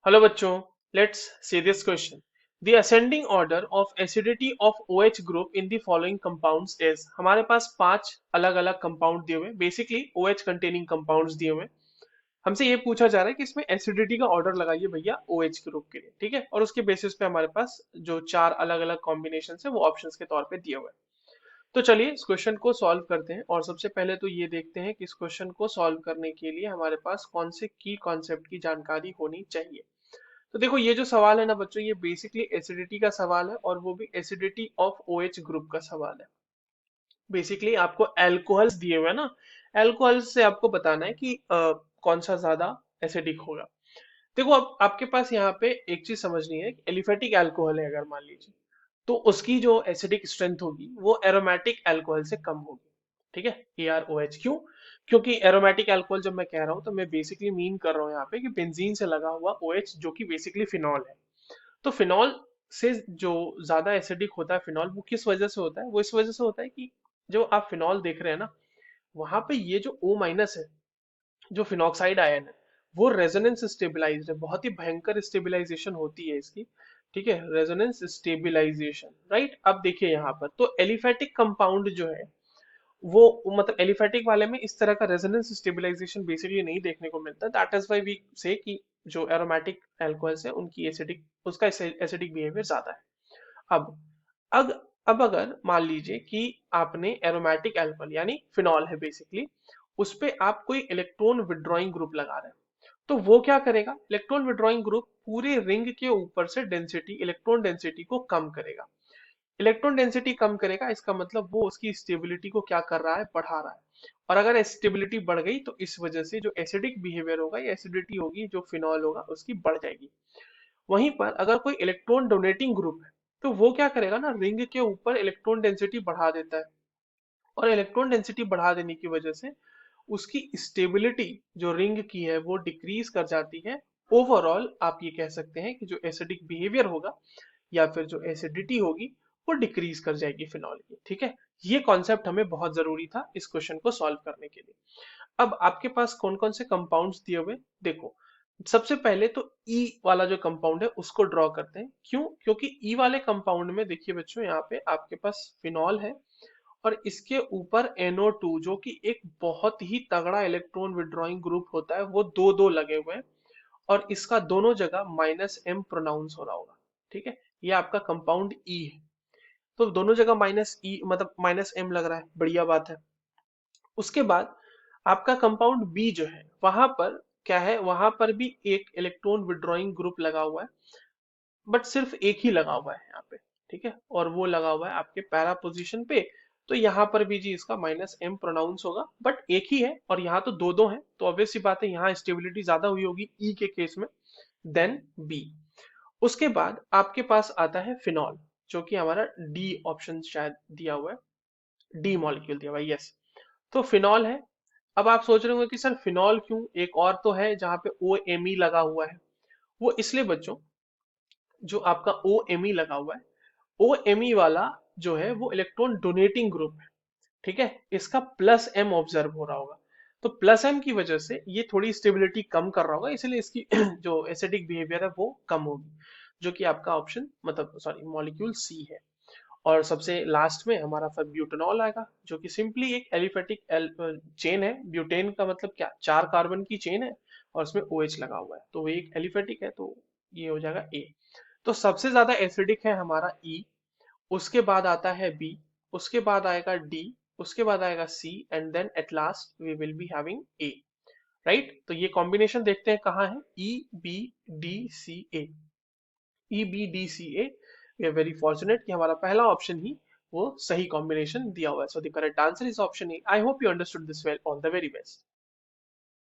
Hello बच्चों, let's see this question. The ascending order of acidity of OH group in the following compounds is. हमारे पास पांच अलग अलग compound दिए हुए, बेसिकली OH कंटेनिंग कंपाउंड्स दिए हुए. हमसे ये पूछा जा रहा है कि इसमें एसिडिटी का ऑर्डर लगाइए भैया OH ग्रुप के लिए, ठीक है. और उसके बेसिस पे हमारे पास जो चार अलग अलग कॉम्बिनेशन है वो ऑप्शंस के तौर पे दिए हुए हैं. तो चलिए इस क्वेश्चन को सॉल्व करते हैं. और सबसे पहले तो ये देखते हैं कि इस क्वेश्चन को सॉल्व करने के लिए हमारे पास कौन से की कॉन्सेप्ट की जानकारी होनी चाहिए. तो देखो ये जो सवाल है ना बच्चों, ये बेसिकली एसिडिटी का सवाल है और वो भी एसिडिटी ऑफ OH ग्रुप का सवाल है. बेसिकली आपको एल्कोहल्स दिए हुए हैं ना, एल्कोहल्स से आपको बताना है कि कौन सा ज्यादा एसिडिक होगा. देखो अब आपके पास यहाँ पे एक चीज समझनी है कि एलिफेटिक अल्कोहल है अगर मान लीजिए, तो उसकी जो एसिडिक स्ट्रेंथ होगी वो एरोमेटिक अल्कोहल से कम होगी. ठीक है, ArOH. क्यों? क्योंकि एरोमेटिक अल्कोहल जब मैं कह रहा हूँ तो मैं बेसिकली मीन कर रहा हूँ यहाँ पे कि बेंजीन से लगा हुआ OH जो कि बेसिकली फिनॉल है. तो फिनॉल से जो ज्यादा एसिडिक होता है फिनॉल, वो किस वजह से होता है? वो इस वजह से होता है कि जो आप फिनॉल देख रहे हैं ना, वहां पे ये जो O- है, जो फिनॉक्साइड आयन है, वो रेजोनेंस स्टेबलाइज्ड है. बहुत ही भयंकर स्टेबलाइजेशन होती है इसकी. ठीक है, रेजोनेंस स्टेबलाइजेशन. राइट, अब देखिए यहाँ पर तो एलिफेटिक कंपाउंड जो है वो मतलब एलिफेटिक वाले में इस तरह का रेजोनेंस स्टेबलाइजेशन बेसिकली नहीं देखने को मिलता. दैट इज व्हाई वी से कि जो एरोमेटिक अल्कोहल्स है उनकी एसिडिक उसका एसिडिक बिहेवियर ज्यादा है. अब अग अब अगर मान लीजिए कि आपने एरोमेटिक अल्कोहल यानी फिनॉल है बेसिकली, उस पे आप कोई इलेक्ट्रॉन विड्रॉइंग ग्रुप लगा रहे हैं, तो वो क्या करेगा? इलेक्ट्रॉन विड्रॉइंग ग्रुप पूरे रिंग के ऊपर से डेंसिटी, इलेक्ट्रॉन डेंसिटी को कम करेगा. इलेक्ट्रॉन डेंसिटी कम करेगा इसका मतलब वो उसकी स्टेबिलिटी को क्या कर रहा है? बढ़ा रहा है. और अगर स्टेबिलिटी बढ़ गई तो इस वजह से जो एसिडिक बिहेवियर होगा या एसिडिटी होगी जो फिनॉल होगा उसकी बढ़ जाएगी. वहीं पर अगर कोई इलेक्ट्रॉन डोनेटिंग ग्रुप है, तो वो क्या करेगा ना, रिंग के ऊपर इलेक्ट्रॉन डेंसिटी बढ़ा देता है. और इलेक्ट्रॉन डेंसिटी बढ़ा देने की वजह से उसकी स्टेबिलिटी जो रिंग की है वो डिक्रीज कर जाती है. ओवरऑल आप ये कह सकते हैं कि जो एसिडिक बिहेवियर होगा या फिर जो एसिडिटी होगी वो डिक्रीज कर जाएगी फिनॉल की. ठीक है, ये कॉन्सेप्ट हमें बहुत जरूरी था इस क्वेश्चन को सॉल्व करने के लिए. अब आपके पास कौन कौन से कंपाउंड्स दिए हुए देखो. सबसे पहले तो ई वाला जो कंपाउंड है उसको ड्रॉ करते हैं. क्यों? क्योंकि ई वाले कंपाउंड में देखिए बच्चों, यहाँ पे आपके पास फिनॉल है और इसके ऊपर NO2 जो कि एक बहुत ही तगड़ा इलेक्ट्रॉन विड्रॉइंग ग्रुप होता है, वो दो दो लगे हुए हैं. और इसका दोनों जगह -M प्रोनाउंस हो रहा होगा. ठीक है, ये आपका कंपाउंड ई है. तो दोनों जगह -E मतलब -M लग रहा है, बढ़िया बात है. उसके बाद आपका कंपाउंड बी जो है वहां पर क्या है? वहां पर भी एक इलेक्ट्रॉन विड्रॉइंग ग्रुप लगा हुआ है, बट सिर्फ एक ही लगा हुआ है यहाँ पे. ठीक है, और वो लगा हुआ है आपके पैरा पोजीशन पे. तो यहाँ पर भी जी इसका -M प्रोनाउंस होगा, बट एक ही है और यहाँ तो दो दो है, तो ऑब्वियस सी बात है यहाँ स्टेबिलिटी ज्यादा हुई होगी ई के केस में देन बी. उसके बाद आपके पास आता है फिनॉल, जो कि हमारा डी ऑप्शन शायद दिया हुआ है, डी मॉलिक्यूल दिया हुआ है. यस, तो फिनॉल है. अब आप सोच रहे होंगे कि सर फिनॉल क्यों, एक और तो है जहाँ पे OMe लगा हुआ है. वो इसलिए बच्चों, जो आपका OMe लगा हुआ है, OMe वाला जो है वो इलेक्ट्रॉन डोनेटिंग ग्रुप है. ठीक है, इसका +M ऑब्जर्व हो रहा होगा. तो +M की वजह से ये थोड़ी स्टेबिलिटी कम कर रहा होगा, इसलिए इसकी जो एसिडिक बिहेवियर है वो कम होगी, जो कि आपका ऑप्शन मतलब सॉरी मॉलिक्यूल सी है. और सबसे लास्ट में हमारा फिर ब्यूटेनॉल आएगा, जो कि सिंपली एक एलिफेटिक चेन है. ब्यूटेन का मतलब क्या? चार कार्बन की चेन है और उसमें OH लगा हुआ है, तो वो एक एलिफेटिक है, तो ये हो जाएगा ए. तो सबसे ज्यादा एसिडिक है हमारा ई, उसके बाद आता है बी, उसके बाद आएगा डी, उसके बाद आएगा C, and then at last we will be having A. Right, तो ये कॉम्बिनेशन देखते हैं कहाँ है. EBDCA, EBDCA. We are very fortunate कि हमारा पहला ऑप्शन ही वो सही कॉम्बिनेशन दिया हुआ है. So the correct answer is option A. I hope you understood this well. All the very best.